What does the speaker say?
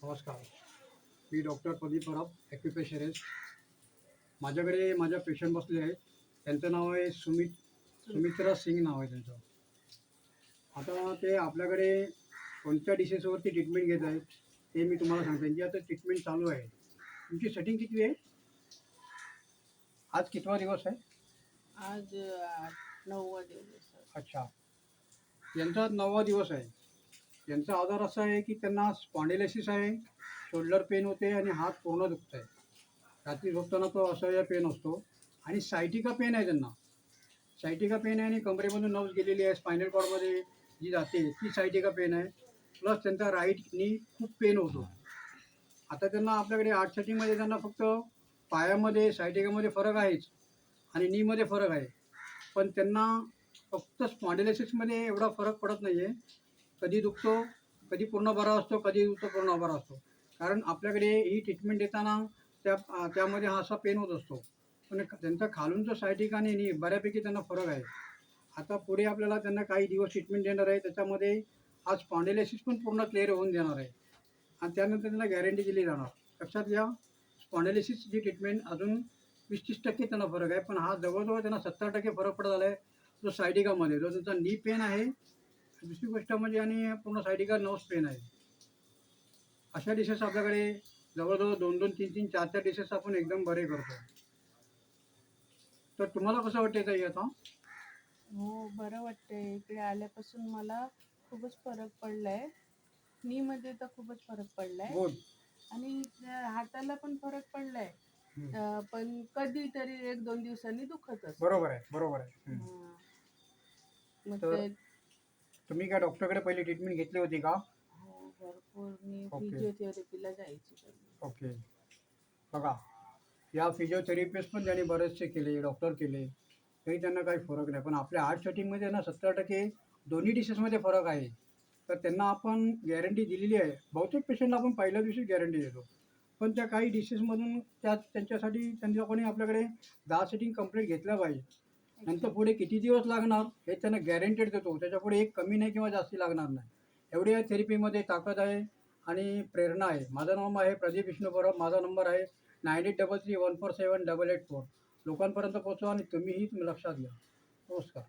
नमस्कार. मी डॉक्टर प्रदीप परब, ॲक्युपेशरिस्ट. माझ्याकडे माझ्या पेशंट बसले आहेत. त्यांचं नाव आहे सुमित्रा सिंग नाव आहे त्यांचं. आता ते आपल्याकडे कोणत्या डिसीजवरती ट्रीटमेंट घेत आहेत ते मी तुम्हाला सांगतो. त्यांची आता ट्रीटमेंट चालू आहे. तुमची सेटिंग किती आहे? आज कितवा दिवस आहे? आज 9वा दिवस आहे. अच्छा. यांचा 9वा दिवस आहे. यांचा आजार असा आहे की त्यांना स्पॉन्डिलायसिस आहे, शोल्डर पेन होते आणि हात पूर्ण दुखत आहे. रात्री झोपताना तो असह्य पेन असतो आणि सायटिका पेन आहे त्यांना. सायटिका पेन आहे आणि कमरेमधून नस गेलेली आहे, स्पायनल कॉर्डमध्ये जी जाते ती सायटिका पेन आहे. प्लस त्यांचा राईट नी खूप पेन होतो. आता त्यांना आपल्याकडे आर्ट सेटिंगमध्ये त्यांना फक्त पायामध्ये सायटिकामध्ये फरक आहेच आणि नीमध्ये फरक आहे. पण त्यांना फक्त स्पॉन्डिलायसिसमध्ये एवढा फरक पडत नाही आहे. कधी दुखतो, कधी पूर्ण बरा असतो, कधी दुखतो पूर्ण बरा असतो. कारण आपल्याकडे ही ट्रीटमेंट देताना त्यामध्ये हा असा पेन होत असतो. पण त्यांचा खालूनचं सायटिका आणि नी बऱ्यापैकी त्यांना फरक आहे. आता पुढे आपल्याला त्यांना काही दिवस ट्रीटमेंट देणार आहे. त्याच्यामध्ये हा स्पॉन्डिलायसिस पण पूर्ण क्लिअर होऊन देणार आहे आणि त्यानंतर त्यांना गॅरंटी दिली जाणार. लक्षात घ्या, स्पॉन्डिलायसिसची ट्रीटमेंट अजून 20-30% त्यांना फरक आहे. पण हा जवळजवळ त्यांना 70% फरक पडत आला आहे जो सायटिकामध्ये. जो त्यांचा नी पेन आहे, दुसरी गोष्ट म्हणजे आणि पूर्ण सायटिका नर्व्स पेन आहे. अशा डिशेस आपल्याकडे जवळजवळ 2-2, 3-3, 4-4 डिशेस आपण एकदम बरे करतो. तर तुम्हाला कसं वाटते ताई आता? हो, बरं वाटतंय. इकडे आल्यापासून मला खूपच फरक पडलाय. नीमध्ये तर खूपच फरक पडलाय गुड. आणि हाताला पण फरक पडलाय. पण कधीतरी 1-2 दिवसांनी दुखत असतं. बरोबर आहे, बरोबर आहे. हां. मग तर ते तुम्ही काय डॉक्टरकडे पहिली ट्रीटमेंट घेतली होती का? हो, भरपूर मी ओके. फिजिओथेरपीला जायची पहिली. ओके. बघा, या फिजिओथेरपिस्ट पण त्यांनी बरेचसे केले, डॉक्टर केले, तरी त्यांना काही फरक नाही. पण आपल्या आर्ट सेटिंगमध्ये ना 70% दोन्ही डिशेसमध्ये फरक आहे. तर त्यांना आपण गॅरंटी दिलेली आहे. बहुतेक पेशंटला आपण पहिल्या दिवशी गॅरंटी देतो. पण त्या काही डिशेसमधून त्यांच्यासाठी त्यांच्या कोणी आपल्याकडे 10 सेटिंग कंप्लीट घेतल्या पाहिजे. नंतर पुढे किती दिवस लागणार हे त्यांना गॅरंटेड देतो. त्याच्यापुढे एक कमी नाही किंवा जास्ती लागणार नाही. एवढी या थेरपीमध्ये ताकद आहे आणि प्रेरणा आहे. माझं नाव आहे प्रदीप विष्णू परब. माझा नंबर आहे 9833147884. लोकांपर्यंत पोहोचवा आणि तुम्हीही लक्षात घ्या. नमस्कार.